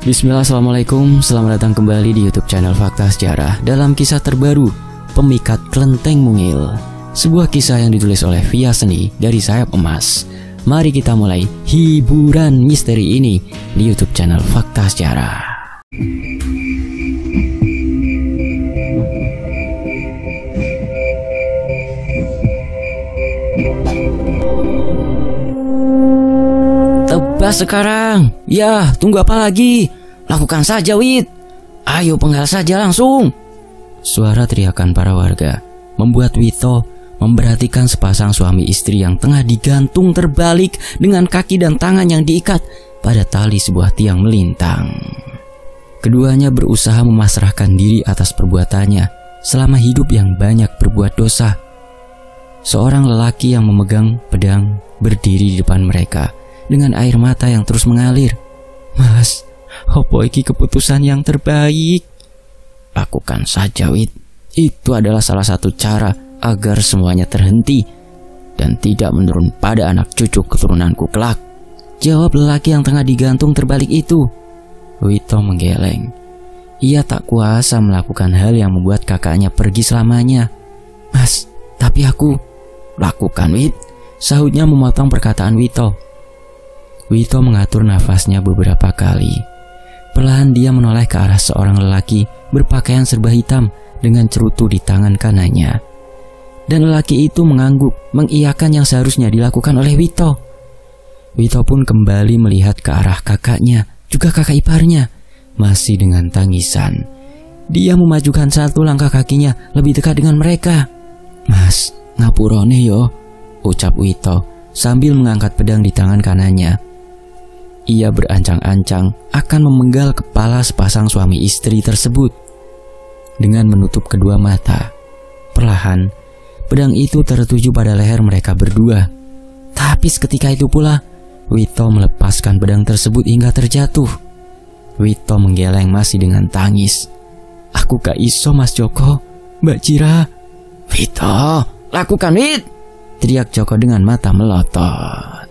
Bismillah, assalamualaikum. Selamat datang kembali di YouTube channel Fakta Sejarah dalam kisah terbaru Pemikat Klenteng Mungil. Sebuah kisah yang ditulis oleh Via Seni dari Sayap Emas. Mari kita mulai hiburan misteri ini di YouTube channel Fakta Sejarah. Tebas sekarang. Ya, tunggu apa lagi? Lakukan saja, Wit. Ayo penggal saja langsung. Suara teriakan para warga membuat Wito memperhatikan sepasang suami istri yang tengah digantung terbalik dengan kaki dan tangan yang diikat pada tali sebuah tiang melintang. Keduanya berusaha memasrahkan diri atas perbuatannya selama hidup yang banyak berbuat dosa. Seorang lelaki yang memegang pedang berdiri di depan mereka dengan air mata yang terus mengalir. Mas, opo iki keputusan yang terbaik? Lakukan saja, Wit. Itu adalah salah satu cara agar semuanya terhenti dan tidak menurun pada anak cucu keturunanku kelak, jawab lelaki yang tengah digantung terbalik itu. Wito menggeleng. Ia tak kuasa melakukan hal yang membuat kakaknya pergi selamanya. Mas, tapi aku... Lakukan, Wit, sahutnya memotong perkataan Wito. Wito mengatur nafasnya beberapa kali. Perlahan dia menoleh ke arah seorang lelaki berpakaian serba hitam dengan cerutu di tangan kanannya. Dan lelaki itu mengangguk, mengiyakan yang seharusnya dilakukan oleh Wito. Wito pun kembali melihat ke arah kakaknya, juga kakak iparnya, masih dengan tangisan. Dia memajukan satu langkah kakinya lebih dekat dengan mereka. Mas, ngapurone yo, ucap Wito sambil mengangkat pedang di tangan kanannya. Ia berancang-ancang akan memenggal kepala sepasang suami istri tersebut. Dengan menutup kedua mata, perlahan pedang itu tertuju pada leher mereka berdua. Tapi seketika itu pula Wito melepaskan pedang tersebut hingga terjatuh. Wito menggeleng masih dengan tangis. Aku gak iso, Mas Joko, Mbak Cira. Wito, lakukan, Wit, teriak Joko dengan mata melotot.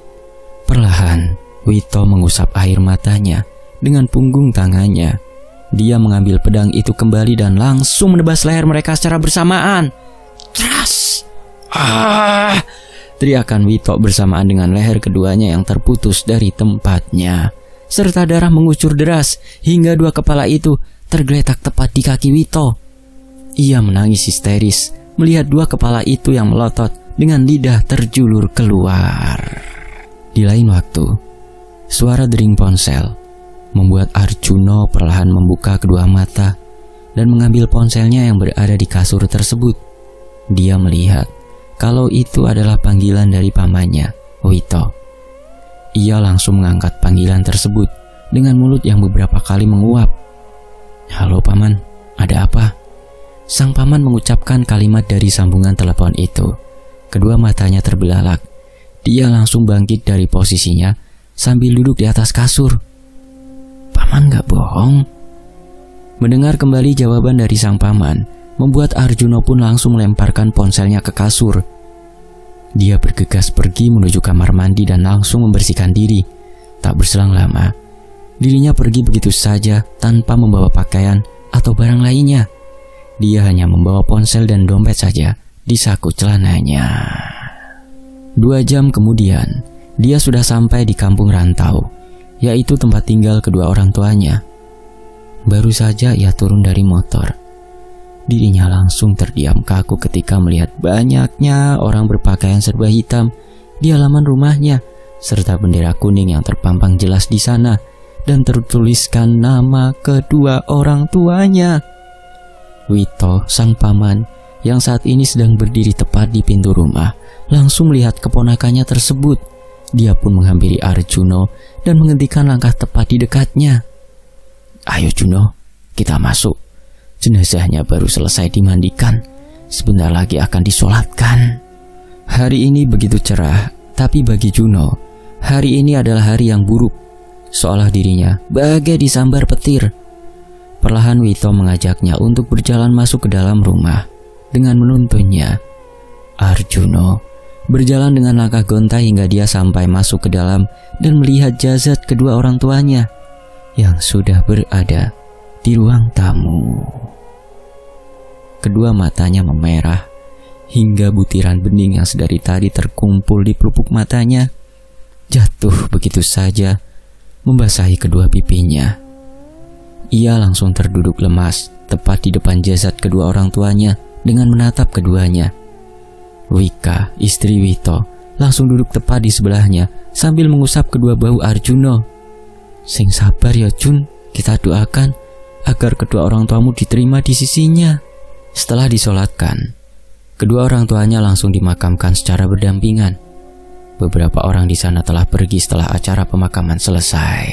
Perlahan Wito mengusap air matanya dengan punggung tangannya. Dia mengambil pedang itu kembali dan langsung menebas leher mereka secara bersamaan. Tras! Ah! Teriakan Wito bersamaan dengan leher keduanya yang terputus dari tempatnya, serta darah mengucur deras hingga dua kepala itu tergeletak tepat di kaki Wito. Ia menangis histeris melihat dua kepala itu yang melotot dengan lidah terjulur keluar. Di lain waktu, suara dering ponsel membuat Arjuno perlahan membuka kedua mata dan mengambil ponselnya yang berada di kasur tersebut. Dia melihat kalau itu adalah panggilan dari pamannya, Wito. Ia langsung mengangkat panggilan tersebut dengan mulut yang beberapa kali menguap. Halo paman, ada apa? Sang paman mengucapkan kalimat dari sambungan telepon itu. Kedua matanya terbelalak. Dia langsung bangkit dari posisinya sambil duduk di atas kasur. Paman gak bohong. Mendengar kembali jawaban dari sang paman membuat Arjuno pun langsung melemparkan ponselnya ke kasur. Dia bergegas pergi menuju kamar mandi dan langsung membersihkan diri. Tak berselang lama, dirinya pergi begitu saja tanpa membawa pakaian atau barang lainnya. Dia hanya membawa ponsel dan dompet saja di saku celananya. 2 jam kemudian, dia sudah sampai di kampung rantau, yaitu tempat tinggal kedua orang tuanya. Baru saja ia turun dari motor, dirinya langsung terdiam kaku ketika melihat banyaknya orang berpakaian serba hitam di halaman rumahnya, serta bendera kuning yang terpampang jelas di sana dan tertuliskan nama kedua orang tuanya. Wito, sang paman, yang saat ini sedang berdiri tepat di pintu rumah, langsung melihat keponakannya tersebut. Dia pun menghampiri Arjuno dan menghentikan langkah tepat di dekatnya. Ayo Juno, kita masuk. Jenazahnya baru selesai dimandikan. Sebentar lagi akan disolatkan. Hari ini begitu cerah, tapi bagi Juno, hari ini adalah hari yang buruk. Seolah dirinya bagai disambar petir. Perlahan Wito mengajaknya untuk berjalan masuk ke dalam rumah dengan menuntunnya. Arjuno berjalan dengan langkah gonta hingga dia sampai masuk ke dalam dan melihat jasad kedua orang tuanya. yang sudah berada di ruang tamu. Kedua matanya memerah hingga butiran bening yang sedari tadi terkumpul di pelupuk matanya jatuh begitu saja membasahi kedua pipinya. Ia langsung terduduk lemas tepat di depan jasad kedua orang tuanya dengan menatap keduanya. Wika, istri Wito, langsung duduk tepat di sebelahnya sambil mengusap kedua bahu Arjuno. Sing sabar ya Jun, kita doakan agar kedua orang tuamu diterima di sisinya. Setelah disolatkan, kedua orang tuanya langsung dimakamkan secara berdampingan. Beberapa orang di sana telah pergi setelah acara pemakaman selesai.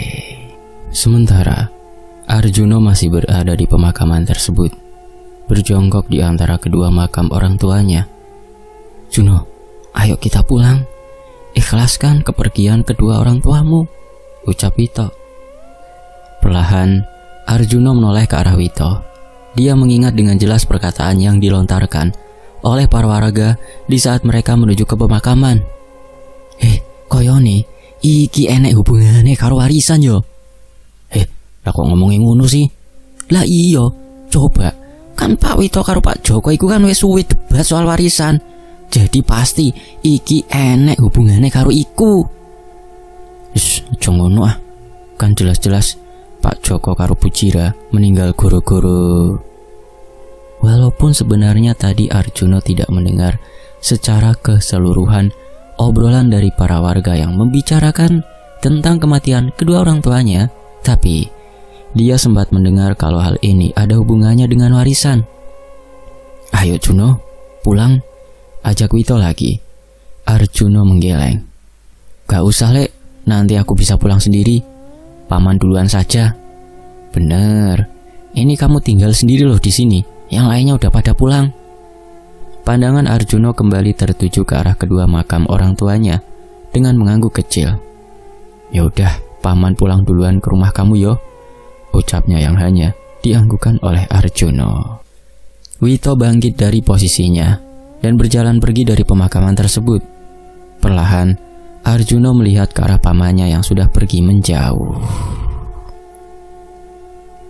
Sementara Arjuno masih berada di pemakaman tersebut, berjongkok di antara kedua makam orang tuanya. Juno, ayo kita pulang. Ikhlaskan kepergian kedua orang tuamu, ucap Wito. Perlahan, Arjuno menoleh ke arah Wito. Dia mengingat dengan jelas perkataan yang dilontarkan oleh para warga di saat mereka menuju ke pemakaman. Koyone, iki enek hubungannya karo warisan yo. Lah kok ngomongin ngono sih? Lah iya, coba kan Pak Wito karo Pak Joko iku kan wis suwe debat soal warisan. Jadi pasti iki enek hubungannya karo iku. Aja ngono ah. Kan jelas-jelas Pak Joko karo Pujira meninggal goro-goro. Walaupun sebenarnya tadi Arjuno tidak mendengar secara keseluruhan obrolan dari para warga yang membicarakan tentang kematian kedua orang tuanya, tapi dia sempat mendengar kalau hal ini ada hubungannya dengan warisan. Ayo Juno, pulang, ajak Wito lagi. Arjuno menggeleng. Gak usah Lek, nanti aku bisa pulang sendiri. Paman duluan saja. Bener, ini kamu tinggal sendiri loh di sini. Yang lainnya udah pada pulang. Pandangan Arjuno kembali tertuju ke arah kedua makam orang tuanya dengan mengangguk kecil. Ya udah, paman pulang duluan ke rumah kamu yo, ucapnya yang hanya dianggukkan oleh Arjuno. Wito bangkit dari posisinya dan berjalan pergi dari pemakaman tersebut. Perlahan, Arjuno melihat ke arah pamannya yang sudah pergi menjauh.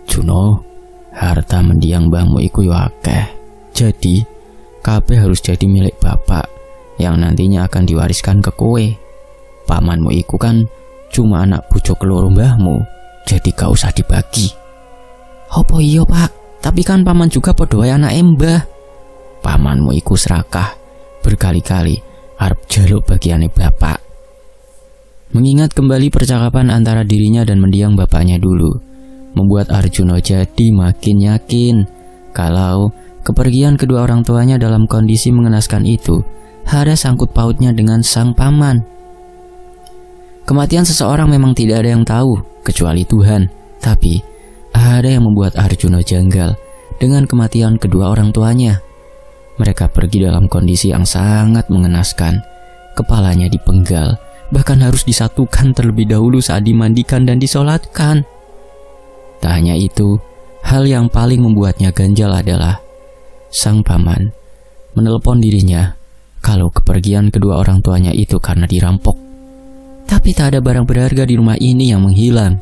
Juno, harta mendiang mbahmu iku yo akeh. Jadi, kabeh harus jadi milik bapak yang nantinya akan diwariskan ke kowe. Pamanmu iku kan cuma anak bujuk keloro mbahmu, jadi gak usah dibagi. Apa iya Pak? Tapi kan paman juga podo wae anak mbah. Pamanmu iku serakah berkali-kali arep jaluk bagiane bapak. Mengingat kembali percakapan antara dirinya dan mendiang bapaknya dulu, membuat Arjuno jadi makin yakin kalau kepergian kedua orang tuanya dalam kondisi mengenaskan itu ada sangkut pautnya dengan sang paman. Kematian seseorang memang tidak ada yang tahu kecuali Tuhan, tapi ada yang membuat Arjuno janggal dengan kematian kedua orang tuanya. Mereka pergi dalam kondisi yang sangat mengenaskan. Kepalanya dipenggal, bahkan harus disatukan terlebih dahulu saat dimandikan dan disolatkan. Tak hanya itu, hal yang paling membuatnya ganjal adalah sang paman menelepon dirinya kalau kepergian kedua orang tuanya itu karena dirampok. Tapi tak ada barang berharga di rumah ini yang menghilang.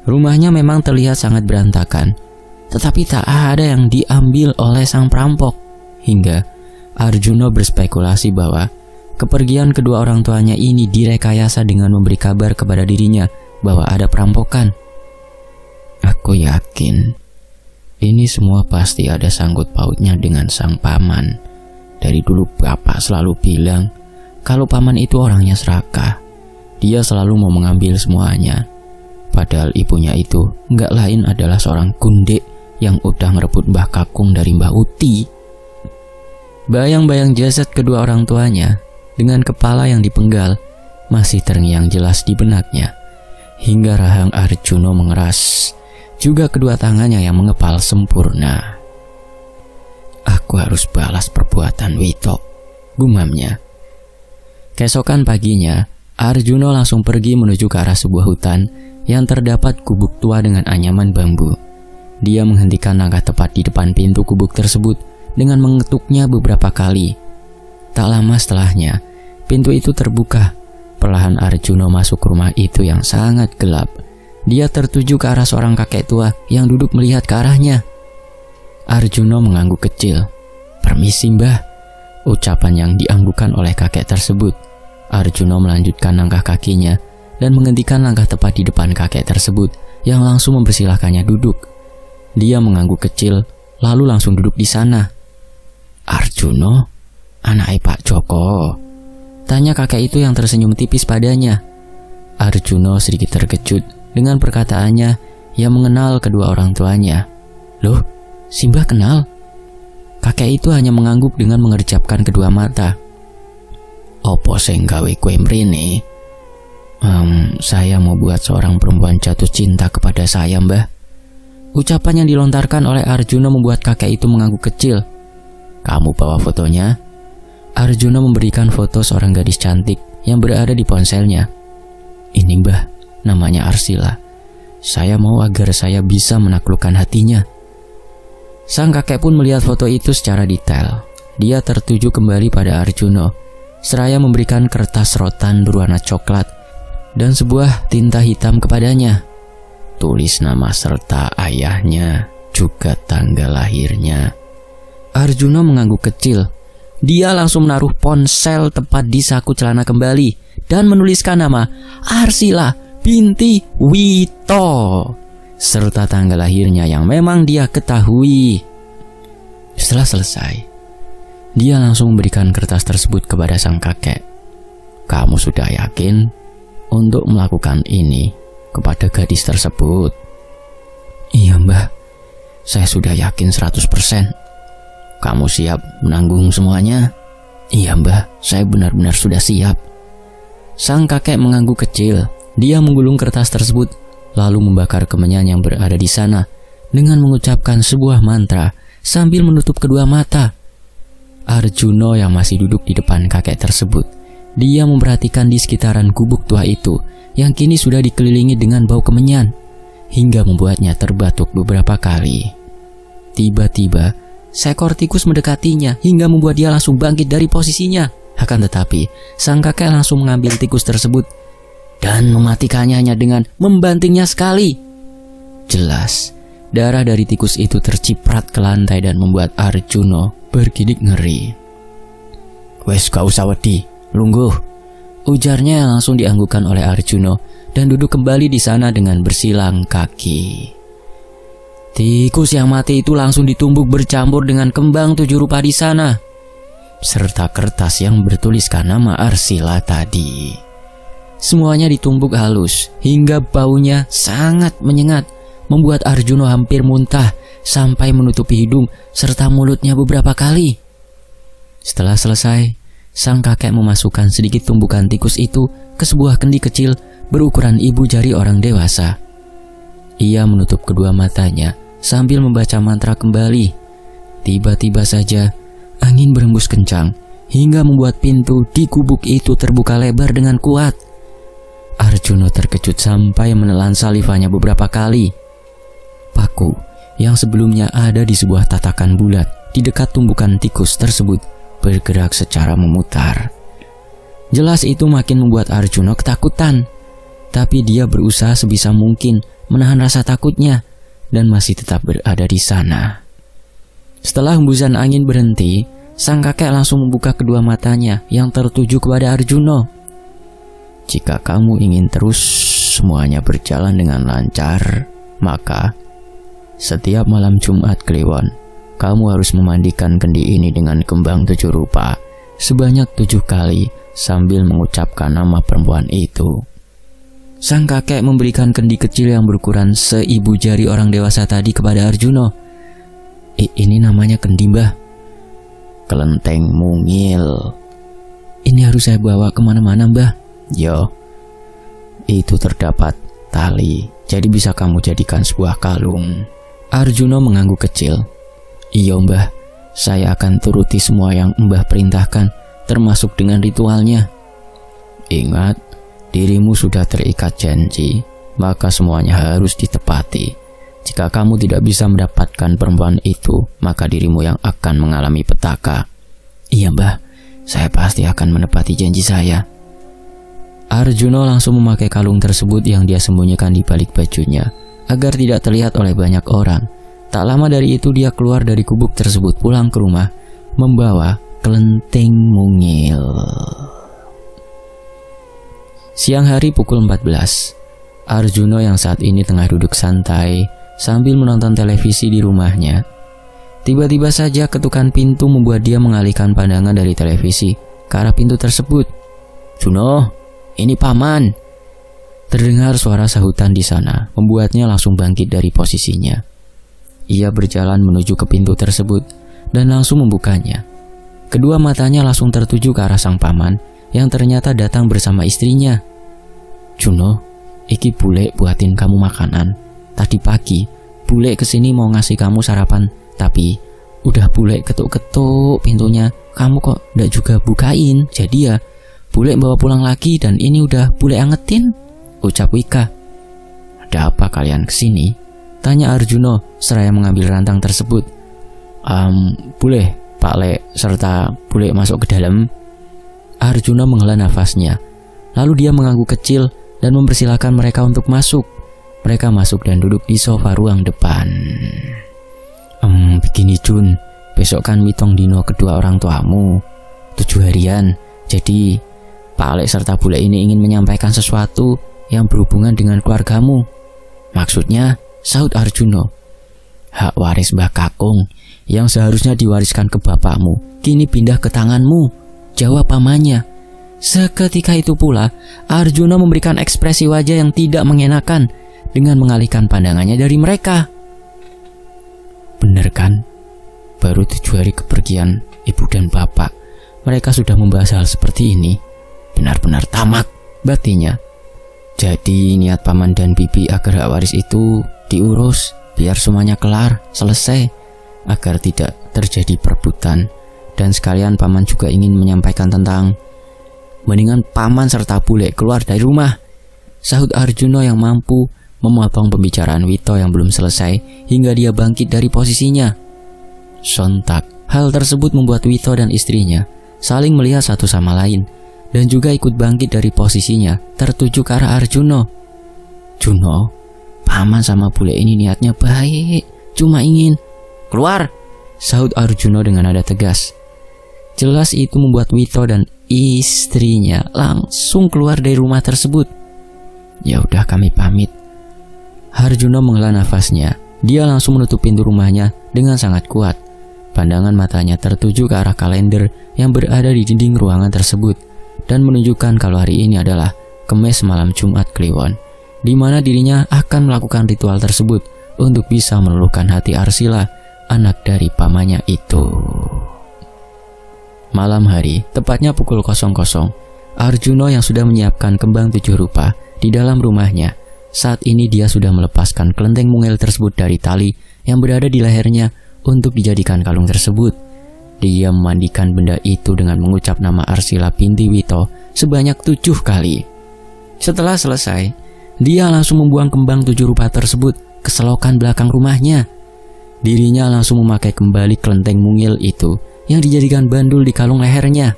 Rumahnya memang terlihat sangat berantakan, tetapi tak ada yang diambil oleh sang perampok. Hingga Arjuno berspekulasi bahwa kepergian kedua orang tuanya ini direkayasa dengan memberi kabar kepada dirinya bahwa ada perampokan. Aku yakin ini semua pasti ada sangkut pautnya dengan sang paman. Dari dulu bapak selalu bilang kalau paman itu orangnya serakah. Dia selalu mau mengambil semuanya. Padahal ibunya itu nggak lain adalah seorang gundek yang udah ngerebut Mbah Kakung dari Mbah Uti. Bayang-bayang jasad kedua orang tuanya dengan kepala yang dipenggal masih terngiang jelas di benaknya. Hingga rahang Arjuno mengeras, juga kedua tangannya yang mengepal sempurna. Aku harus balas perbuatan Wito, gumamnya. Keesokan paginya, Arjuno langsung pergi menuju ke arah sebuah hutan yang terdapat gubuk tua dengan anyaman bambu. Dia menghentikan langkah tepat di depan pintu gubuk tersebut dengan mengetuknya beberapa kali. Tak lama setelahnya, pintu itu terbuka. Perlahan Arjuno masuk ke rumah itu yang sangat gelap. Dia tertuju ke arah seorang kakek tua yang duduk melihat ke arahnya. Arjuna mengangguk kecil. "Permisi mbah," ucapan yang dianggukkan oleh kakek tersebut. Arjuna melanjutkan langkah kakinya dan menghentikan langkah tepat di depan kakek tersebut yang langsung mempersilahkannya duduk. Dia mengangguk kecil lalu langsung duduk di sana. "Arjuna, anak Pak Joko?" tanya kakek itu yang tersenyum tipis padanya. Arjuna sedikit terkejut dengan perkataannya yang mengenal kedua orang tuanya. "Loh, Simbah kenal?" Kakek itu hanya mengangguk dengan mengerjapkan kedua mata. "Opo sing gawe kowe mrene?" Saya mau buat seorang perempuan jatuh cinta kepada saya, Mbah." Ucapan yang dilontarkan oleh Arjuna membuat kakek itu mengangguk kecil. "Kamu bawa fotonya?" Arjuna memberikan foto seorang gadis cantik yang berada di ponselnya. "Ini Mbah, namanya Arsila. Saya mau agar saya bisa menaklukkan hatinya." Sang kakek pun melihat foto itu secara detail. Dia tertuju kembali pada Arjuna, seraya memberikan kertas rotan berwarna coklat dan sebuah tinta hitam kepadanya. "Tulis nama serta ayahnya, juga tanggal lahirnya." Arjuna mengangguk kecil. Dia langsung menaruh ponsel tepat di saku celana kembali dan menuliskan nama Arsila binti Wito serta tanggal lahirnya yang memang dia ketahui. Setelah selesai, dia langsung memberikan kertas tersebut kepada sang kakek. "Kamu sudah yakin untuk melakukan ini kepada gadis tersebut?" "Iya Mbah, saya sudah yakin 100%. "Kamu siap menanggung semuanya?" "Iya Mbah, saya benar-benar sudah siap." Sang kakek mengangguk kecil. Dia menggulung kertas tersebut lalu membakar kemenyan yang berada di sana dengan mengucapkan sebuah mantra sambil menutup kedua mata. Arjuna yang masih duduk di depan kakek tersebut, dia memperhatikan di sekitaran gubuk tua itu yang kini sudah dikelilingi dengan bau kemenyan hingga membuatnya terbatuk beberapa kali. Tiba-tiba seekor tikus mendekatinya hingga membuat dia langsung bangkit dari posisinya. Akan tetapi sang kakek langsung mengambil tikus tersebut dan mematikannya hanya dengan membantingnya sekali. Jelas, darah dari tikus itu terciprat ke lantai dan membuat Arjuna bergidik ngeri. "Wes gak usah wedi, lungguh," ujarnya yang langsung dianggukkan oleh Arjuna dan duduk kembali di sana dengan bersilang kaki. Tikus yang mati itu langsung ditumbuk bercampur dengan kembang 7 rupa di sana, serta kertas yang bertuliskan nama Arsila tadi. Semuanya ditumbuk halus hingga baunya sangat menyengat, membuat Arjuna hampir muntah sampai menutupi hidung serta mulutnya beberapa kali. Setelah selesai, sang kakek memasukkan sedikit tumbukan tikus itu ke sebuah kendi kecil berukuran ibu jari orang dewasa. Ia menutup kedua matanya sambil membaca mantra kembali. Tiba-tiba saja angin berembus kencang hingga membuat pintu di gubuk itu terbuka lebar dengan kuat. Arjuna terkejut sampai menelan salivanya beberapa kali. Paku yang sebelumnya ada di sebuah tatakan bulat di dekat tumbukan tikus tersebut bergerak secara memutar. Jelas itu makin membuat Arjuna ketakutan, tapi dia berusaha sebisa mungkin menahan rasa takutnya dan masih tetap berada di sana. Setelah hembusan angin berhenti, sang kakek langsung membuka kedua matanya yang tertuju kepada Arjuna. "Jika kamu ingin terus semuanya berjalan dengan lancar, maka setiap malam Jumat Kliwon, kamu harus memandikan kendi ini dengan kembang 7 rupa sebanyak 7 kali sambil mengucapkan nama perempuan itu." Sang kakek memberikan kendi kecil yang berukuran seibu jari orang dewasa tadi kepada Arjuna. "Ini namanya kendi, Mbah." "Kelenteng mungil." "Ini harus saya bawa kemana-mana, Mbah?" "Yo, itu terdapat tali, jadi bisa kamu jadikan sebuah kalung." Arjuna mengangguk kecil. "Iya Mbah, saya akan turuti semua yang Mbah perintahkan, termasuk dengan ritualnya." "Ingat, dirimu sudah terikat janji, maka semuanya harus ditepati. Jika kamu tidak bisa mendapatkan perempuan itu, maka dirimu yang akan mengalami petaka." "Iya Mbah, saya pasti akan menepati janji saya." Arjuna langsung memakai kalung tersebut yang dia sembunyikan di balik bajunya agar tidak terlihat oleh banyak orang. Tak lama dari itu dia keluar dari gubuk tersebut pulang ke rumah membawa kelenteng mungil. Siang hari pukul 14, Arjuna yang saat ini tengah duduk santai sambil menonton televisi di rumahnya. Tiba-tiba saja ketukan pintu membuat dia mengalihkan pandangan dari televisi ke arah pintu tersebut. "Juno, ini paman." Terdengar suara sahutan di sana, membuatnya langsung bangkit dari posisinya. Ia berjalan menuju ke pintu tersebut dan langsung membukanya. Kedua matanya langsung tertuju ke arah sang paman yang ternyata datang bersama istrinya. "Juno, iki bule buatin kamu makanan. Tadi pagi, bule kesini mau ngasih kamu sarapan, tapi udah bule ketuk-ketuk pintunya, kamu kok ndak juga bukain. Jadi ya, bule bawa pulang lagi dan ini udah bule angetin," ucap Wika. "Ada apa kalian kesini?" tanya Arjuna seraya mengambil rantang tersebut. Boleh Pak Le serta bule masuk ke dalam?" Arjuna menghela nafasnya. Lalu dia mengangguk kecil dan mempersilahkan mereka untuk masuk. Mereka masuk dan duduk di sofa ruang depan. Begini Jun, besok kan mitong dino kedua orang tuamu, 7 harian. Jadi Pak Le serta bule ini ingin menyampaikan sesuatu yang berhubungan dengan keluargamu. "Maksudnya?" sahut Arjuna. "Hak waris Mbah Kakung yang seharusnya diwariskan ke bapakmu kini pindah ke tanganmu," jawab pamannya. Seketika itu pula Arjuna memberikan ekspresi wajah yang tidak mengenakan dengan mengalihkan pandangannya dari mereka. "Bener kan? Baru 7 hari kepergian ibu dan bapak, mereka sudah membahas hal seperti ini. Benar-benar tamak," batinnya. "Jadi niat paman dan bibi agar hak waris itu diurus biar semuanya kelar, selesai, agar tidak terjadi perebutan. Dan sekalian paman juga ingin menyampaikan tentang mendingan paman serta bule keluar dari rumah," sahut Arjuna yang mampu memotong pembicaraan Wito yang belum selesai hingga dia bangkit dari posisinya. Sontak, hal tersebut membuat Wito dan istrinya saling melihat satu sama lain dan juga ikut bangkit dari posisinya tertuju ke arah Arjuna. "Juno, paman sama bule ini niatnya baik, cuma ingin..." "Keluar!" sahut Arjuna dengan nada tegas. Jelas itu membuat Wito dan istrinya langsung keluar dari rumah tersebut. "Ya udah, kami pamit." Arjuna menghela nafasnya. Dia langsung menutup pintu rumahnya dengan sangat kuat. Pandangan matanya tertuju ke arah kalender yang berada di dinding ruangan tersebut dan menunjukkan kalau hari ini adalah Kemis malam Jumat Kliwon, di mana dirinya akan melakukan ritual tersebut untuk bisa meluluhkan hati Arsila, anak dari pamannya itu. Malam hari, tepatnya pukul 00, Arjuna yang sudah menyiapkan kembang 7 rupa di dalam rumahnya. Saat ini dia sudah melepaskan kelenteng mungil tersebut dari tali yang berada di lehernya untuk dijadikan kalung tersebut. Dia memandikan benda itu dengan mengucap nama Arsila binti Wito sebanyak 7 kali. Setelah selesai, dia langsung membuang kembang 7 rupa tersebut ke selokan belakang rumahnya. Dirinya langsung memakai kembali kelenteng mungil itu yang dijadikan bandul di kalung lehernya.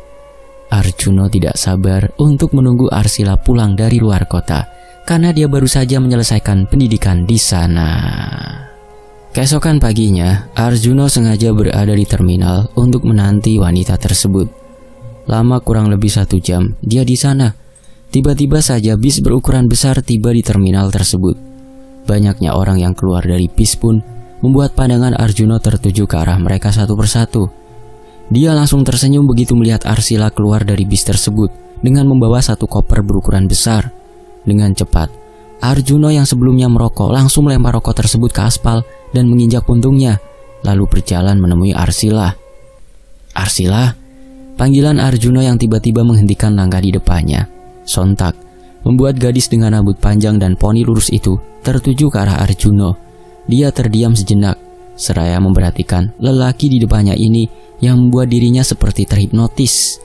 Arjuna tidak sabar untuk menunggu Arsila pulang dari luar kota karena dia baru saja menyelesaikan pendidikan di sana. Keesokan paginya, Arjuna sengaja berada di terminal untuk menanti wanita tersebut. Lama kurang lebih 1 jam dia di sana. Tiba-tiba saja bis berukuran besar tiba di terminal tersebut. Banyaknya orang yang keluar dari bis pun membuat pandangan Arjuna tertuju ke arah mereka satu persatu. Dia langsung tersenyum begitu melihat Arsila keluar dari bis tersebut dengan membawa 1 koper berukuran besar. Dengan cepat, Arjuna yang sebelumnya merokok langsung melempar rokok tersebut ke aspal dan menginjak puntungnya, lalu berjalan menemui Arsila. "Arsila," panggilan Arjuna yang tiba-tiba menghentikan langkah di depannya. Sontak, membuat gadis dengan rambut panjang dan poni lurus itu tertuju ke arah Arjuna. Dia terdiam sejenak, seraya memperhatikan lelaki di depannya ini yang membuat dirinya seperti terhipnotis.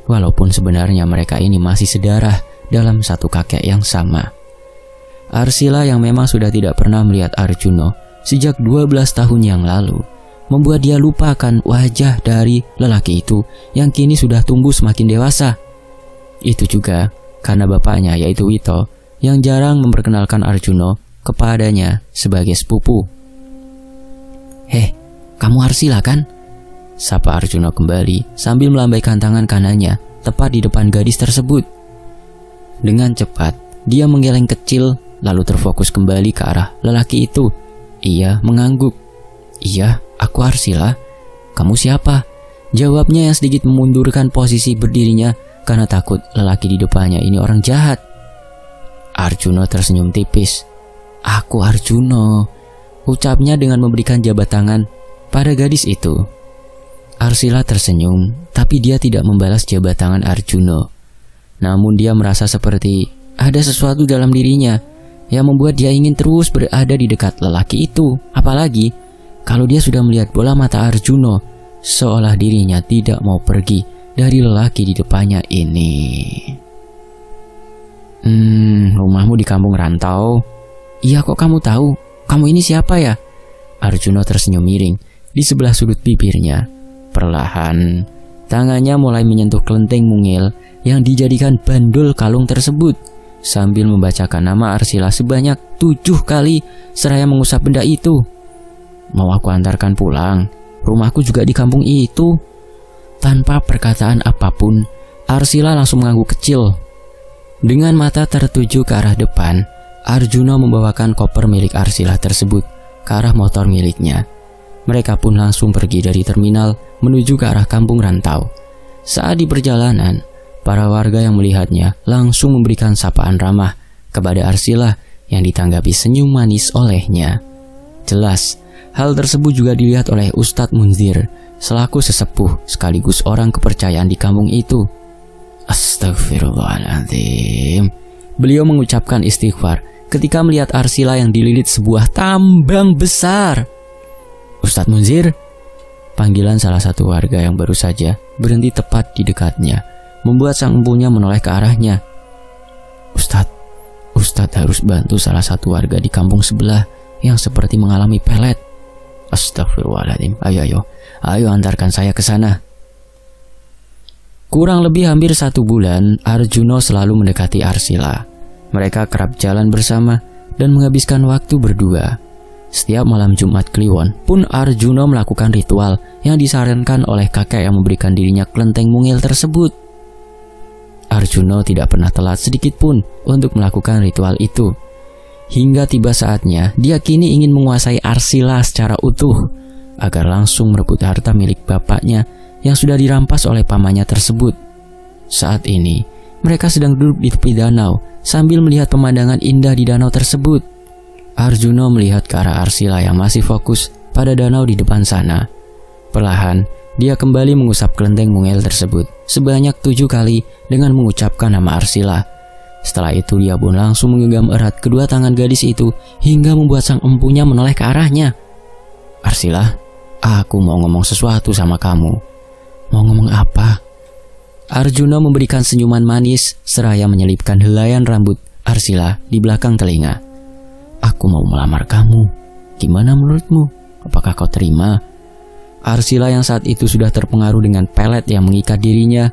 Walaupun sebenarnya mereka ini masih sedarah dalam satu kakek yang sama. Arsila yang memang sudah tidak pernah melihat Arjuna sejak 12 tahun yang lalu, membuat dia lupakan wajah dari lelaki itu yang kini sudah tumbuh semakin dewasa. Itu juga karena bapaknya yaitu Wito yang jarang memperkenalkan Arjuna kepadanya sebagai sepupu. "Heh, kamu Arsila kan?" sapa Arjuna kembali sambil melambaikan tangan kanannya tepat di depan gadis tersebut. Dengan cepat, dia menggeleng kecil lalu terfokus kembali ke arah lelaki itu. Ia mengangguk. "Iya, aku Arsila. Kamu siapa?" jawabnya yang sedikit memundurkan posisi berdirinya karena takut lelaki di depannya ini orang jahat. Arjuna tersenyum tipis. "Aku Arjuna," ucapnya dengan memberikan jabat tangan pada gadis itu. Arsila tersenyum, tapi dia tidak membalas jabat tangan Arjuna. Namun dia merasa seperti ada sesuatu dalam dirinya yang membuat dia ingin terus berada di dekat lelaki itu. Apalagi kalau dia sudah melihat bola mata Arjuna, seolah dirinya tidak mau pergi dari lelaki di depannya ini. Rumahmu di kampung rantau?" "Iya, kok kamu tahu? Kamu ini siapa ya?" Arjuna tersenyum miring di sebelah sudut bibirnya. Perlahan, tangannya mulai menyentuh kelenteng mungil yang dijadikan bandul kalung tersebut, sambil membacakan nama Arsila sebanyak 7 kali seraya mengusap benda itu. "Mau aku antarkan pulang? Rumahku juga di kampung itu." Tanpa perkataan apapun, Arsila langsung mengangguk kecil. Dengan mata tertuju ke arah depan, Arjuna membawakan koper milik Arsila tersebut ke arah motor miliknya. Mereka pun langsung pergi dari terminal menuju ke arah kampung rantau. Saat di perjalanan, para warga yang melihatnya langsung memberikan sapaan ramah kepada Arsila yang ditanggapi senyum manis olehnya. Jelas, hal tersebut juga dilihat oleh Ustadz Munzir selaku sesepuh sekaligus orang kepercayaan di kampung itu. "Astagfirullahaladzim." Beliau mengucapkan istighfar ketika melihat Arsila yang dililit sebuah tambang besar. "Ustadz Munzir," panggilan salah satu warga yang baru saja berhenti tepat di dekatnya, membuat sang empunya menoleh ke arahnya. Ustadz harus bantu salah satu warga di kampung sebelah yang seperti mengalami pelet." "Astagfirullahaladzim, ayo antarkan saya ke sana." Kurang lebih hampir 1 bulan, Arjuna selalu mendekati Arsila. Mereka kerap jalan bersama dan menghabiskan waktu berdua. Setiap malam Jumat Kliwon pun Arjuna melakukan ritual yang disarankan oleh kakek yang memberikan dirinya kelenteng mungil tersebut. Arjuna tidak pernah telat sedikit pun untuk melakukan ritual itu. Hingga tiba saatnya, dia kini ingin menguasai Arsila secara utuh agar langsung merebut harta milik bapaknya yang sudah dirampas oleh pamannya tersebut. Saat ini, mereka sedang duduk di tepi danau sambil melihat pemandangan indah di danau tersebut. Arjuna melihat ke arah Arsila yang masih fokus pada danau di depan sana. Perlahan, dia kembali mengusap kelenteng mungil tersebut sebanyak 7 kali dengan mengucapkan nama Arsila. Setelah itu dia pun langsung menggenggam erat kedua tangan gadis itu hingga membuat sang empunya menoleh ke arahnya. "Arsila, aku mau ngomong sesuatu sama kamu." "Mau ngomong apa?" Arjuna memberikan senyuman manis seraya menyelipkan helaian rambut Arsila di belakang telinga. "Aku mau melamar kamu. Gimana menurutmu? Apakah kau terima?" Arsila yang saat itu sudah terpengaruh dengan pelet yang mengikat dirinya,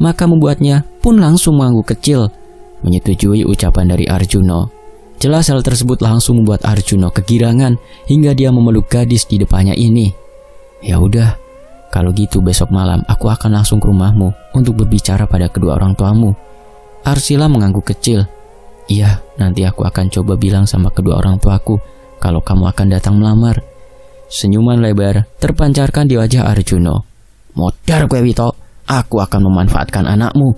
maka membuatnya pun langsung mengangguk kecil, menyetujui ucapan dari Arjuna. Jelas hal tersebut langsung membuat Arjuna kegirangan hingga dia memeluk gadis di depannya ini. "Ya udah, kalau gitu besok malam aku akan langsung ke rumahmu untuk berbicara pada kedua orang tuamu." Arsila mengangguk kecil. "Iya, nanti aku akan coba bilang sama kedua orang tuaku kalau kamu akan datang melamar." Senyuman lebar terpancarkan di wajah Arjuna. "Modar kowe Wito, aku akan memanfaatkan anakmu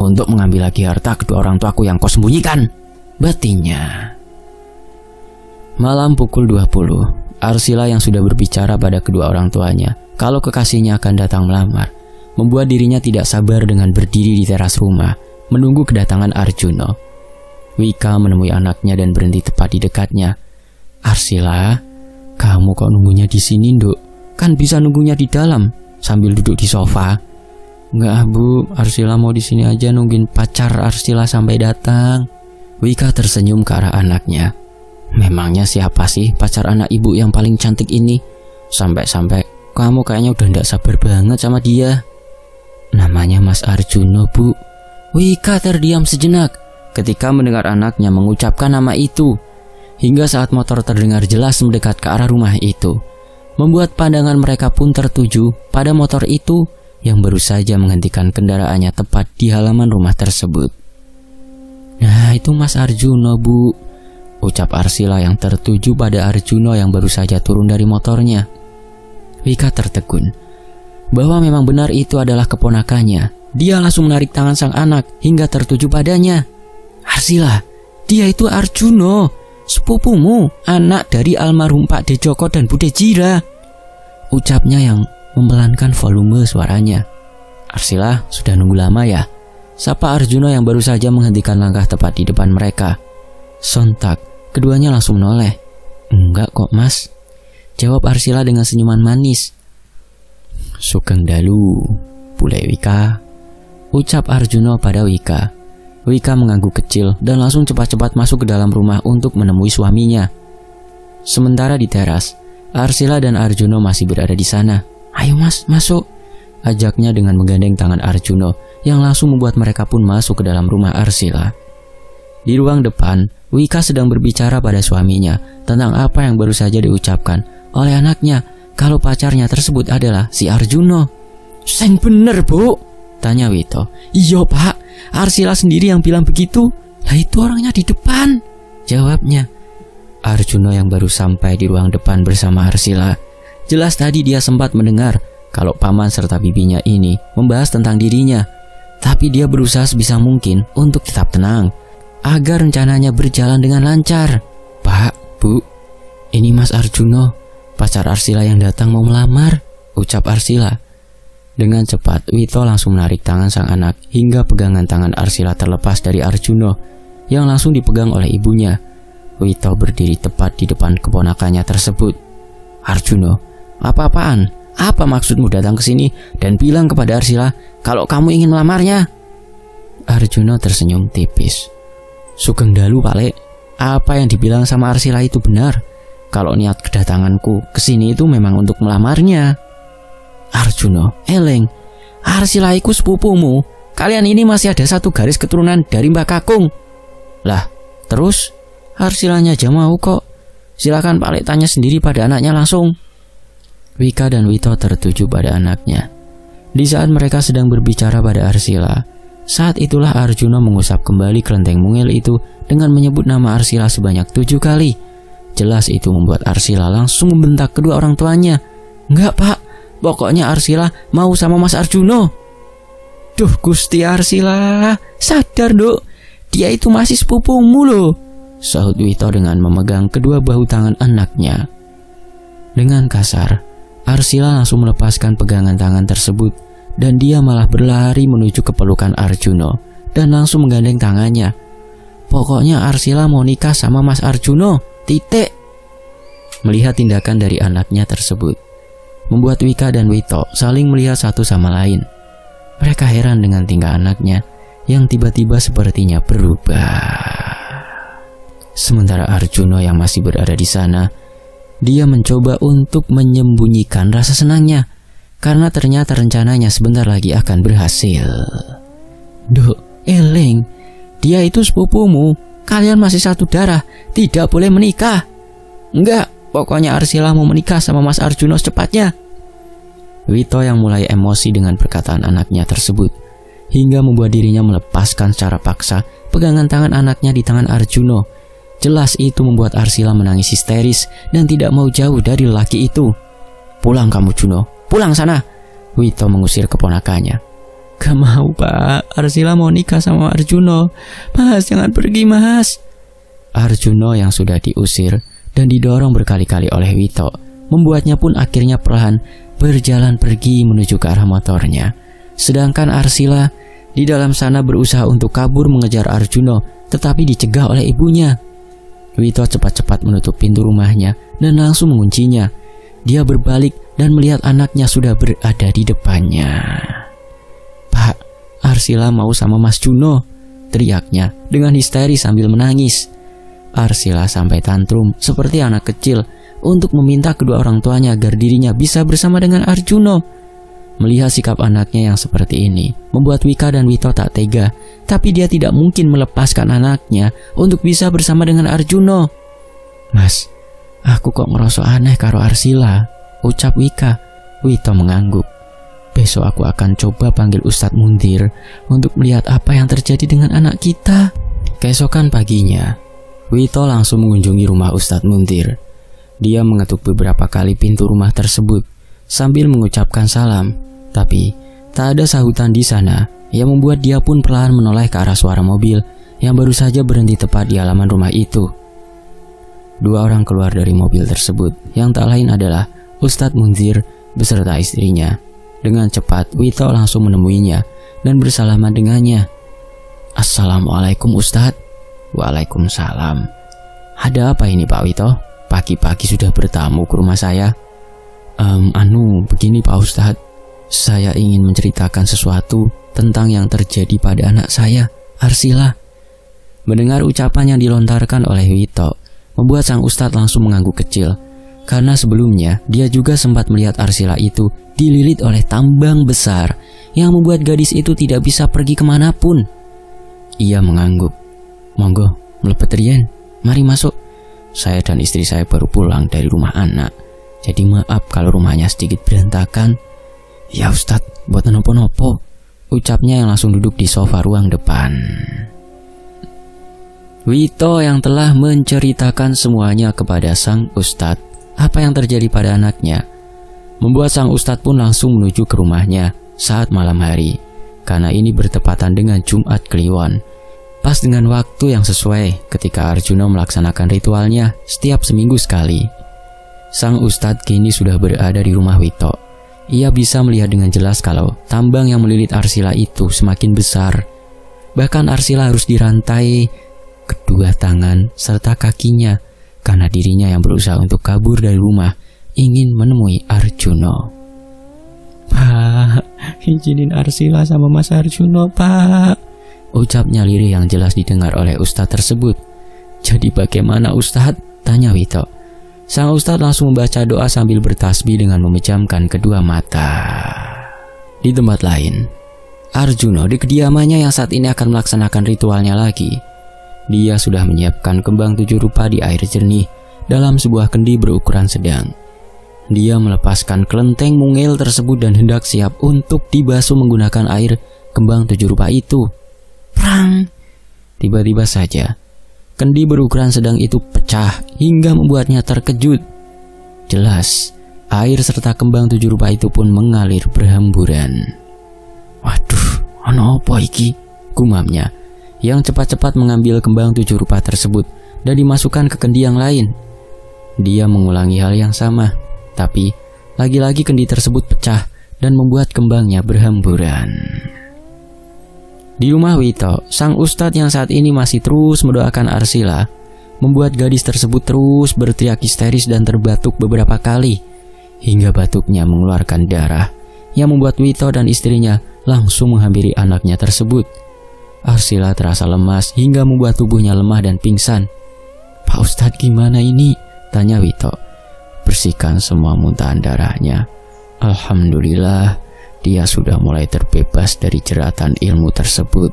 untuk mengambil lagi harta kedua orang tuaku yang kau sembunyikan," batinnya. Malam pukul 20, Arsila yang sudah berbicara pada kedua orang tuanya kalau kekasihnya akan datang melamar, membuat dirinya tidak sabar dengan berdiri di teras rumah menunggu kedatangan Arjuna. Wika menemui anaknya dan berhenti tepat di dekatnya. "Arsila, kamu kok nunggunya di sini, Nduk? Kan bisa nunggunya di dalam sambil duduk di sofa." "Enggak, Bu. Arsila mau di sini aja nungguin pacar Arsila sampai datang." Wika tersenyum ke arah anaknya. "Memangnya siapa sih pacar anak ibu yang paling cantik ini? Sampai-sampai kamu kayaknya udah ndak sabar banget sama dia." "Namanya Mas Arjuna, Bu. Wika terdiam sejenak ketika mendengar anaknya mengucapkan nama itu, hingga saat motor terdengar jelas mendekat ke arah rumah itu, membuat pandangan mereka pun tertuju pada motor itu yang baru saja menghentikan kendaraannya tepat di halaman rumah tersebut. "Nah, itu Mas Arjuno, Bu," ucap Arsila yang tertuju pada Arjuno yang baru saja turun dari motornya. Wika tertegun bahwa memang benar itu adalah keponakannya. Dia langsung menarik tangan sang anak hingga tertuju padanya. "Arsila, dia itu Arjuno, sepupumu, anak dari almarhum Pak De Joko dan Bude Jira," ucapnya yang membelankan volume suaranya. Arsila sudah nunggu lama ya, sapa Arjuno yang baru saja menghentikan langkah tepat di depan mereka. Sontak, keduanya langsung menoleh. "Enggak kok Mas," jawab Arsila dengan senyuman manis. "Sugeng dalu, Bule Wika," ucap Arjuno pada Wika. Wika mengangguk kecil dan langsung cepat-cepat masuk ke dalam rumah untuk menemui suaminya. Sementara di teras, Arsila dan Arjuno masih berada di sana. "Ayo Mas, masuk," ajaknya dengan menggandeng tangan Arjuno yang langsung membuat mereka pun masuk ke dalam rumah Arsila. Di ruang depan, Wika sedang berbicara pada suaminya tentang apa yang baru saja diucapkan oleh anaknya kalau pacarnya tersebut adalah si Arjuno. "Seng bener, Bu?" tanya Wito. "Iya Pak, Arsila sendiri yang bilang begitu. Lah itu orangnya di depan," jawabnya. Arjuno yang baru sampai di ruang depan bersama Arsila, jelas tadi dia sempat mendengar kalau paman serta bibinya ini membahas tentang dirinya. Tapi dia berusaha sebisa mungkin untuk tetap tenang agar rencananya berjalan dengan lancar. "Pak, Bu, ini Mas Arjuno, pacar Arsila yang datang mau melamar," ucap Arsila. Dengan cepat, Wito langsung menarik tangan sang anak hingga pegangan tangan Arsila terlepas dari Arjuno yang langsung dipegang oleh ibunya. Wito berdiri tepat di depan keponakannya tersebut. "Arjuno, apa-apaan? Apa maksudmu datang ke sini dan bilang kepada Arsila kalau kamu ingin melamarnya?" Arjuno tersenyum tipis. "Sugeng dalu, Pak Lek. Apa yang dibilang sama Arsila itu benar. Kalau niat kedatanganku ke sini itu memang untuk melamarnya." "Arjuno, eleng, Arsila iku sepupumu. Kalian ini masih ada satu garis keturunan dari Mbak Kakung." "Lah, terus Arsilanya aja mau kok. Silakan Pak Lek tanya sendiri pada anaknya langsung." Wika dan Wito tertuju pada anaknya. Di saat mereka sedang berbicara pada Arsila, saat itulah Arjuno mengusap kembali kelenteng mungil itu dengan menyebut nama Arsila sebanyak 7 kali. Jelas itu membuat Arsila langsung membentak kedua orang tuanya. "Enggak Pak, pokoknya Arsila mau sama Mas Arjuno." "Duh Gusti Arsila, sadar Duk, dia itu masih sepupumu loh," sahut Wito dengan memegang kedua bahu tangan anaknya. Dengan kasar, Arsila langsung melepaskan pegangan tangan tersebut dan dia malah berlari menuju ke pelukan Arjuno dan langsung menggandeng tangannya. "Pokoknya Arsila mau nikah sama Mas Arjuno, titik." Melihat tindakan dari anaknya tersebut membuat Wika dan Wito saling melihat satu sama lain. Mereka heran dengan tingkah anaknya yang tiba-tiba sepertinya berubah. Sementara Arjuno yang masih berada di sana, dia mencoba untuk menyembunyikan rasa senangnya karena ternyata rencananya sebentar lagi akan berhasil. "Duk, eleng, dia itu sepupumu. Kalian masih satu darah, tidak boleh menikah." "Enggak, pokoknya Arsila mau menikah sama Mas Arjuno secepatnya." Wito yang mulai emosi dengan perkataan anaknya tersebut hingga membuat dirinya melepaskan secara paksa pegangan tangan anaknya di tangan Arjuno. Jelas itu membuat Arsila menangis histeris dan tidak mau jauh dari lelaki itu. "Pulang kamu Juno, pulang sana," Wito mengusir keponakannya. "Gak mau Pak, Arsila mau nikah sama Arjuno. Mas, jangan pergi Mas." Arjuno yang sudah diusir dan didorong berkali-kali oleh Wito membuatnya pun akhirnya perlahan berjalan pergi menuju ke arah motornya. Sedangkan Arsila di dalam sana berusaha untuk kabur mengejar Arjuno tetapi dicegah oleh ibunya. Wito cepat-cepat menutup pintu rumahnya dan langsung menguncinya. Dia berbalik dan melihat anaknya sudah berada di depannya. "Pak, Arsila mau sama Mas Juno," teriaknya dengan histeris sambil menangis. Arsila sampai tantrum seperti anak kecil untuk meminta kedua orang tuanya agar dirinya bisa bersama dengan Arjuno. Melihat sikap anaknya yang seperti ini membuat Wika dan Wito tak tega, tapi dia tidak mungkin melepaskan anaknya untuk bisa bersama dengan Arjuno. "Mas, aku kok ngerasa aneh karo Arsila," ucap Wika. Wito mengangguk. "Besok aku akan coba panggil Ustadz Mundir untuk melihat apa yang terjadi dengan anak kita." Keesokan paginya, Wito langsung mengunjungi rumah Ustadz Mundir. Dia mengetuk beberapa kali pintu rumah tersebut sambil mengucapkan salam, tapi tak ada sahutan di sana yang membuat dia pun perlahan menoleh ke arah suara mobil yang baru saja berhenti tepat di halaman rumah itu. Dua orang keluar dari mobil tersebut yang tak lain adalah Ustadz Munzir beserta istrinya. Dengan cepat Wito langsung menemuinya dan bersalaman dengannya. "Assalamualaikum Ustadz." "Waalaikumsalam." "Ada apa ini Pak Wito? Pagi-pagi sudah bertamu ke rumah saya." Begini Pak Ustadz, saya ingin menceritakan sesuatu tentang yang terjadi pada anak saya, Arsila." Mendengar ucapan yang dilontarkan oleh Wito membuat sang Ustadz langsung mengangguk kecil, karena sebelumnya dia juga sempat melihat Arsila itu dililit oleh tambang besar yang membuat gadis itu tidak bisa pergi kemanapun. Ia mengangguk. "Monggo, mlebet riyen, mari masuk. Saya dan istri saya baru pulang dari rumah anak, jadi maaf kalau rumahnya sedikit berantakan." "Ya Ustadz, buat nopo-nopo," ucapnya yang langsung duduk di sofa ruang depan. Wito yang telah menceritakan semuanya kepada sang Ustadz apa yang terjadi pada anaknya membuat sang Ustadz pun langsung menuju ke rumahnya saat malam hari, karena ini bertepatan dengan Jumat Kliwon, pas dengan waktu yang sesuai ketika Arjuno melaksanakan ritualnya setiap seminggu sekali. Sang Ustadz kini sudah berada di rumah Wito. Ia bisa melihat dengan jelas kalau tambang yang melilit Arsila itu semakin besar. Bahkan Arsila harus dirantai kedua tangan serta kakinya karena dirinya yang berusaha untuk kabur dari rumah ingin menemui Arjuno. "Pak, izinin Arsila sama Mas Arjuno, Pak," ucapnya lirih yang jelas didengar oleh Ustadz tersebut. "Jadi bagaimana Ustadz?" tanya Wito. Sang Ustadz langsung membaca doa sambil bertasbih dengan memejamkan kedua mata. Di tempat lain, Arjuno di kediamannya yang saat ini akan melaksanakan ritualnya lagi. Dia sudah menyiapkan kembang 7 rupa di air jernih dalam sebuah kendi berukuran sedang. Dia melepaskan kelenteng mungil tersebut dan hendak siap untuk dibasuh menggunakan air kembang 7 rupa itu. Prang! Tiba-tiba saja kendi berukuran sedang itu pecah hingga membuatnya terkejut. Jelas, air serta kembang 7 rupa itu pun mengalir berhamburan. "Waduh, ono apa iki?" gumamnya, yang cepat-cepat mengambil kembang 7 rupa tersebut dan dimasukkan ke kendi yang lain. Dia mengulangi hal yang sama, tapi lagi-lagi kendi tersebut pecah dan membuat kembangnya berhamburan. Di rumah Wito, sang Ustadz yang saat ini masih terus mendoakan Arsila membuat gadis tersebut terus berteriak histeris dan terbatuk beberapa kali hingga batuknya mengeluarkan darah yang membuat Wito dan istrinya langsung menghampiri anaknya tersebut. Arsila terasa lemas hingga membuat tubuhnya lemah dan pingsan. "Pak Ustadz, gimana ini?" tanya Wito. "Bersihkan semua muntahan darahnya. Alhamdulillah, dia sudah mulai terbebas dari jeratan ilmu tersebut."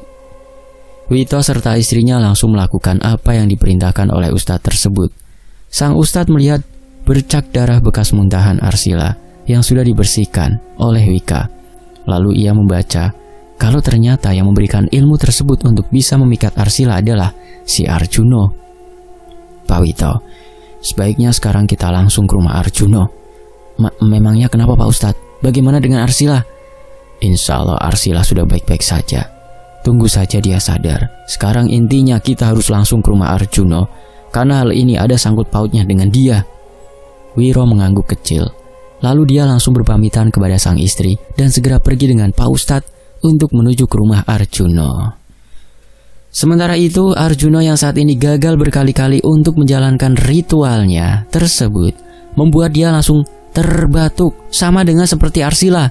Wito serta istrinya langsung melakukan apa yang diperintahkan oleh Ustadz tersebut. Sang Ustadz melihat bercak darah bekas muntahan Arsila yang sudah dibersihkan oleh Wika. Lalu ia membaca kalau ternyata yang memberikan ilmu tersebut untuk bisa memikat Arsila adalah si Arjuno. "Pak Wito, sebaiknya sekarang kita langsung ke rumah Arjuno." Memangnya kenapa Pak Ustadz? Bagaimana dengan Arsila?" "Insya Allah Arsila sudah baik-baik saja. Tunggu saja dia sadar. Sekarang intinya kita harus langsung ke rumah Arjuno, karena hal ini ada sangkut pautnya dengan dia." Wiro mengangguk kecil. Lalu dia langsung berpamitan kepada sang istri dan segera pergi dengan Pak Ustadz untuk menuju ke rumah Arjuno. Sementara itu, Arjuno yang saat ini gagal berkali-kali untuk menjalankan ritualnya tersebut membuat dia langsung terbatuk sama dengan seperti Arsila.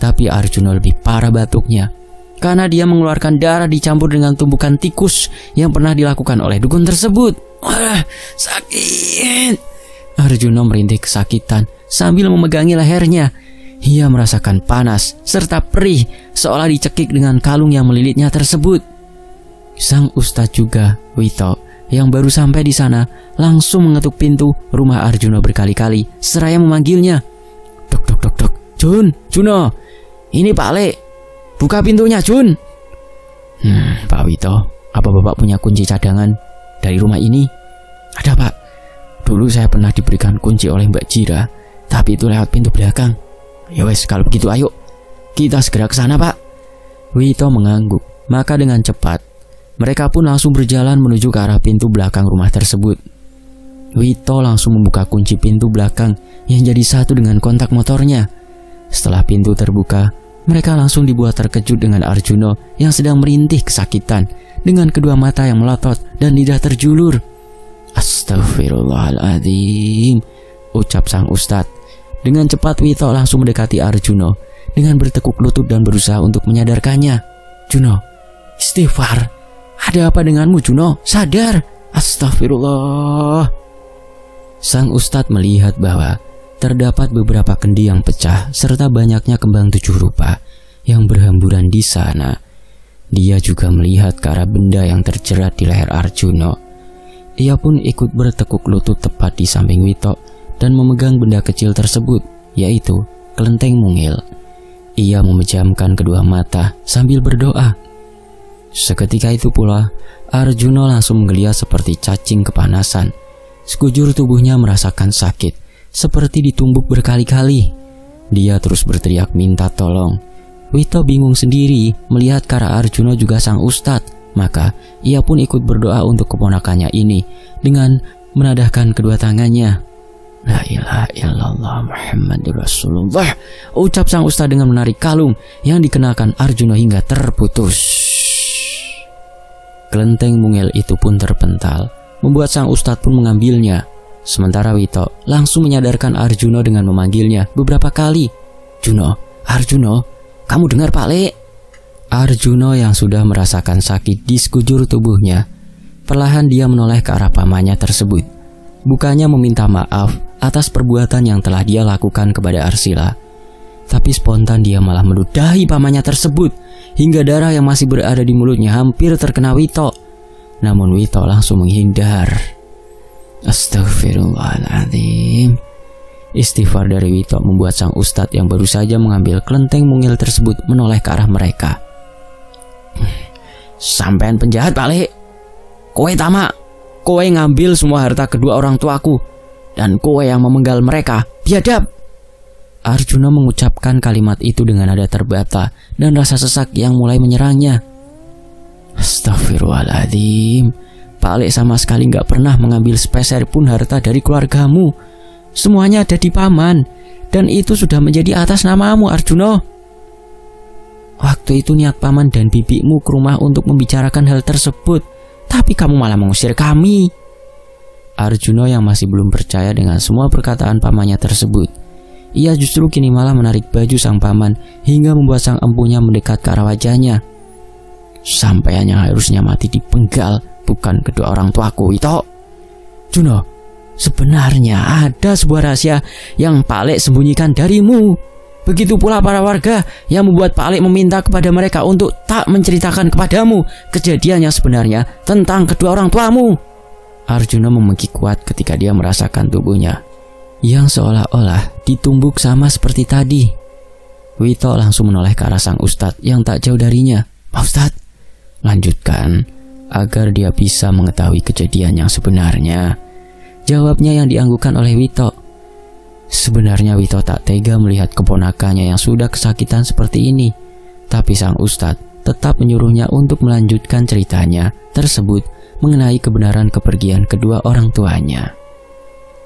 Tapi Arjuno lebih parah batuknya karena dia mengeluarkan darah dicampur dengan tumbukan tikus yang pernah dilakukan oleh dukun tersebut. "Sakit!" Arjuno merintih kesakitan sambil memegangi lehernya. Ia merasakan panas serta perih seolah dicekik dengan kalung yang melilitnya tersebut. Sang ustadz juga, Wito, yang baru sampai di sana, langsung mengetuk pintu rumah Arjuna berkali-kali seraya memanggilnya. Dok, dok, dok, dok. Jun, Juno, ini Pak Le. Buka pintunya, Jun. Pak Wito, apa Bapak punya kunci cadangan dari rumah ini? Ada, Pak. Dulu saya pernah diberikan kunci oleh Mbak Jira, tapi itu lewat pintu belakang. Ya wes, kalau begitu ayo kita segera ke sana, Pak. Wito mengangguk. Maka dengan cepat mereka pun langsung berjalan menuju ke arah pintu belakang rumah tersebut. Wito langsung membuka kunci pintu belakang yang jadi satu dengan kontak motornya. Setelah pintu terbuka, mereka langsung dibuat terkejut dengan Arjuna yang sedang merintih kesakitan dengan kedua mata yang melotot dan lidah terjulur. Astagfirullahaladzim, ucap sang ustadz. Dengan cepat Wito langsung mendekati Arjuna dengan bertekuk lutut dan berusaha untuk menyadarkannya. Juno, istighfar. Ada apa denganmu, Juno? Sadar. Astagfirullah. Sang ustadz melihat bahwa terdapat beberapa kendi yang pecah serta banyaknya kembang 7 rupa yang berhamburan di sana. Dia juga melihat ke arah benda yang terjerat di leher Arjuna. Ia pun ikut bertekuk lutut tepat di samping Wito dan memegang benda kecil tersebut, yaitu kelenteng mungil. Ia memejamkan kedua mata sambil berdoa. Seketika itu pula, Arjuna langsung menggeliat seperti cacing kepanasan. Sekujur tubuhnya merasakan sakit, seperti ditumbuk berkali-kali. Dia terus berteriak minta tolong. Wito bingung sendiri melihat ke arah Arjuna juga sang ustadz. Maka ia pun ikut berdoa untuk keponakannya ini dengan menadahkan kedua tangannya. La ilaha illallah Muhammadur Rasulullah, ucap sang ustadz dengan menarik kalung yang dikenakan Arjuna hingga terputus. Kelenteng mungil itu pun terpental, membuat sang ustadz pun mengambilnya. Sementara Wito langsung menyadarkan Arjuna dengan memanggilnya beberapa kali. Juno, Arjuna, kamu dengar Pak Le? Arjuna yang sudah merasakan sakit di sekujur tubuhnya, perlahan dia menoleh ke arah pamannya tersebut. Bukannya meminta maaf atas perbuatan yang telah dia lakukan kepada Arsila, tapi spontan dia malah meludahi pamannya tersebut hingga darah yang masih berada di mulutnya hampir terkena Wito. Namun Wito langsung menghindar. Astagfirullahaladzim. Istighfar dari Wito membuat sang ustadz yang baru saja mengambil kelenteng mungil tersebut menoleh ke arah mereka. Sampean penjahat Pak Le. Kowe tamak. Kowe ngambil semua harta kedua orang tuaku, dan kowe yang memenggal mereka. Biadab. Arjuna mengucapkan kalimat itu dengan nada terbata dan rasa sesak yang mulai menyerangnya. Astagfirullahaladzim. Pak Le sama sekali gak pernah mengambil sepeser pun harta dari keluargamu. Semuanya ada di paman, dan itu sudah menjadi atas namamu, Arjuna. Waktu itu niat paman dan bibimu ke rumah untuk membicarakan hal tersebut, tapi kamu malah mengusir kami. Arjuna yang masih belum percaya dengan semua perkataan pamannya tersebut. Ia justru kini malah menarik baju sang paman hingga membuat sang empunya mendekat ke arah wajahnya. Sampean yang harusnya mati dipenggal, bukan kedua orang tuaku itu. Juno, sebenarnya ada sebuah rahasia yang Pak Le sembunyikan darimu. Begitu pula para warga yang membuat Pak Le meminta kepada mereka untuk tak menceritakan kepadamu kejadian yang sebenarnya tentang kedua orang tuamu. Arjuna memengki kuat ketika dia merasakan tubuhnya yang seolah-olah ditumbuk sama seperti tadi. Wito langsung menoleh ke arah sang ustadz yang tak jauh darinya. Pak Ustadz, lanjutkan agar dia bisa mengetahui kejadian yang sebenarnya. Jawabnya yang dianggukkan oleh Wito. Sebenarnya Wito tak tega melihat keponakannya yang sudah kesakitan seperti ini. Tapi sang ustadz tetap menyuruhnya untuk melanjutkan ceritanya tersebut mengenai kebenaran kepergian kedua orang tuanya.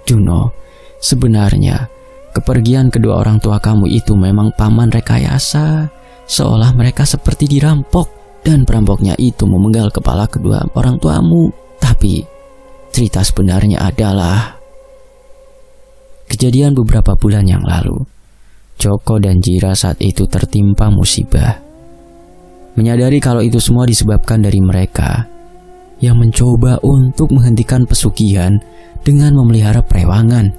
Juno, sebenarnya kepergian kedua orang tua kamu itu memang paman rekayasa. Seolah mereka seperti dirampok dan perampoknya itu memenggal kepala kedua orang tuamu. Tapi cerita sebenarnya adalah kejadian beberapa bulan yang lalu. Joko dan Jira saat itu tertimpa musibah. Menyadari kalau itu semua disebabkan dari mereka yang mencoba untuk menghentikan pesugihan dengan memelihara perewangan.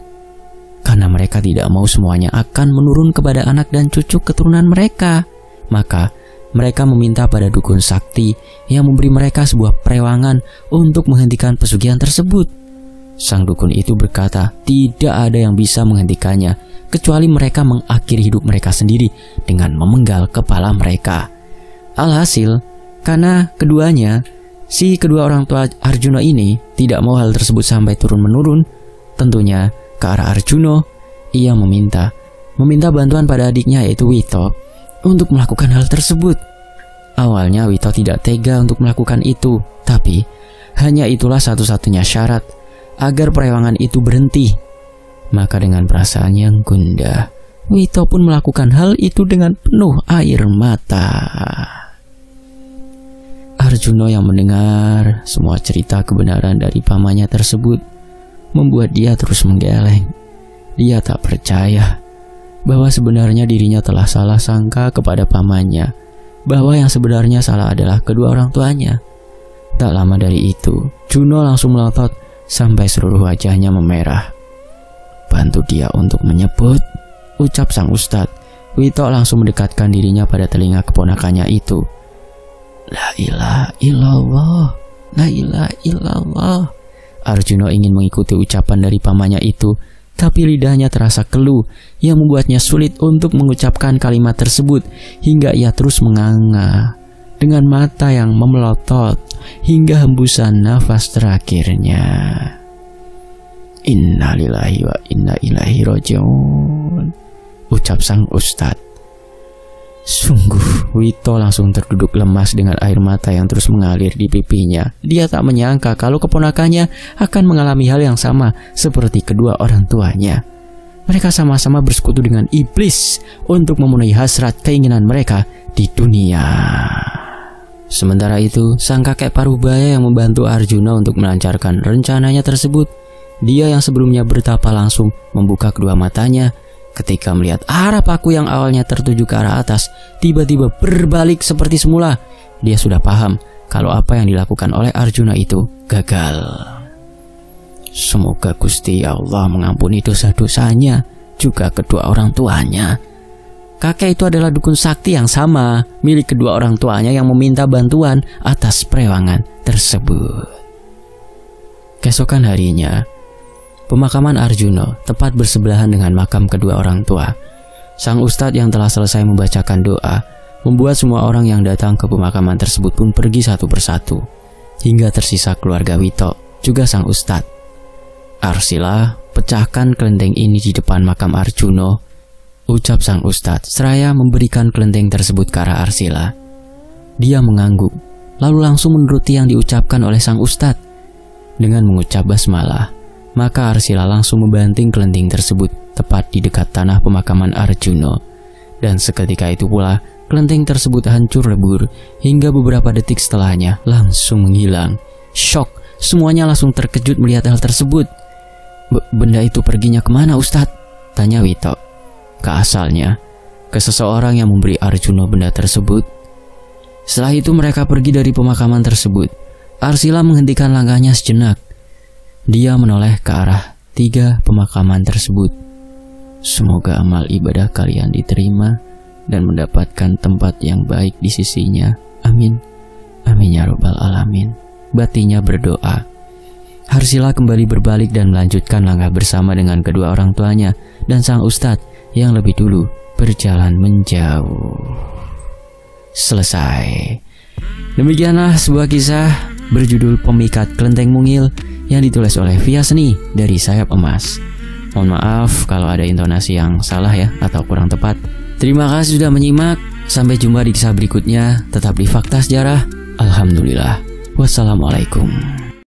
Karena karena mereka tidak mau semuanya akan menurun kepada anak dan cucu keturunan mereka. Maka mereka meminta pada dukun sakti yang memberi mereka sebuah perewangan untuk menghentikan pesugihan tersebut. Sang dukun itu berkata tidak ada yang bisa menghentikannya kecuali mereka mengakhiri hidup mereka sendiri dengan memenggal kepala mereka. Alhasil, karena keduanya, kedua orang tua Arjuna ini tidak mau hal tersebut sampai turun-menurun, tentunya ke arah Arjuna, ia meminta bantuan pada adiknya yaitu Wito untuk melakukan hal tersebut. Awalnya Wito tidak tega untuk melakukan itu, tapi hanya itulah satu-satunya syarat agar perewangan itu berhenti. Maka dengan perasaan yang gundah, Wito pun melakukan hal itu dengan penuh air mata. Arjuna yang mendengar semua cerita kebenaran dari pamannya tersebut membuat dia terus menggeleng. Dia tak percaya bahwa sebenarnya dirinya telah salah sangka kepada pamannya, bahwa yang sebenarnya salah adalah kedua orang tuanya. Tak lama dari itu, Juno langsung melotot sampai seluruh wajahnya memerah. Bantu dia untuk menyebut, ucap sang ustadz. Wito langsung mendekatkan dirinya pada telinga keponakannya itu. La ilaha illallah, la ilaha illallah. Arjuna ingin mengikuti ucapan dari pamannya itu, tapi lidahnya terasa keluh yang membuatnya sulit untuk mengucapkan kalimat tersebut hingga ia terus menganga dengan mata yang memelotot hingga hembusan nafas terakhirnya. Innalillahi wa inna ilaihi raji'un, ucap sang ustadz. Sungguh, Wito langsung terduduk lemas dengan air mata yang terus mengalir di pipinya. Dia tak menyangka kalau keponakannya akan mengalami hal yang sama seperti kedua orang tuanya. Mereka sama-sama bersekutu dengan iblis untuk memenuhi hasrat keinginan mereka di dunia. Sementara itu, sang kakek Parubaya yang membantu Arjuna untuk melancarkan rencananya tersebut, dia yang sebelumnya bertapa langsung membuka kedua matanya ketika melihat arah paku yang awalnya tertuju ke arah atas tiba-tiba berbalik seperti semula. Dia sudah paham kalau apa yang dilakukan oleh Arjuna itu gagal. Semoga Gusti Allah mengampuni dosa-dosanya juga kedua orang tuanya. Kakek itu adalah dukun sakti yang sama milik kedua orang tuanya yang meminta bantuan atas perewangan tersebut. Keesokan harinya, pemakaman Arjuna tepat bersebelahan dengan makam kedua orang tua. Sang ustadz yang telah selesai membacakan doa membuat semua orang yang datang ke pemakaman tersebut pun pergi satu persatu, hingga tersisa keluarga Wito, juga sang ustadz. Arsila, pecahkan kelenteng ini di depan makam Arjuna, ucap sang ustadz seraya memberikan kelenteng tersebut ke arah Arsila. Dia mengangguk, lalu langsung menuruti yang diucapkan oleh sang ustadz. Dengan mengucap basmalah, maka Arsila langsung membanting kelenteng tersebut tepat di dekat tanah pemakaman Arjuna. Dan seketika itu pula, kelenteng tersebut hancur lebur hingga beberapa detik setelahnya langsung menghilang. Syok, semuanya langsung terkejut melihat hal tersebut. Benda itu perginya kemana, Ustadz? Tanya Wito. Ke asalnya, ke seseorang yang memberi Arjuna benda tersebut. Setelah itu mereka pergi dari pemakaman tersebut. Arsila menghentikan langkahnya sejenak. Dia menoleh ke arah 3 pemakaman tersebut. Semoga amal ibadah kalian diterima dan mendapatkan tempat yang baik di sisinya. Amin. Amin ya robbal alamin. Batinnya berdoa. Arsila kembali berbalik dan melanjutkan langkah bersama dengan kedua orang tuanya dan sang ustadz yang lebih dulu berjalan menjauh. Selesai. Demikianlah sebuah kisah berjudul Pemikat Kelenteng Mungil yang ditulis oleh Via Seni dari Sayap Emas. Mohon maaf kalau ada intonasi yang salah ya atau kurang tepat. Terima kasih sudah menyimak. Sampai jumpa di kisah berikutnya. Tetap di Fakta Sejarah. Alhamdulillah. Wassalamualaikum.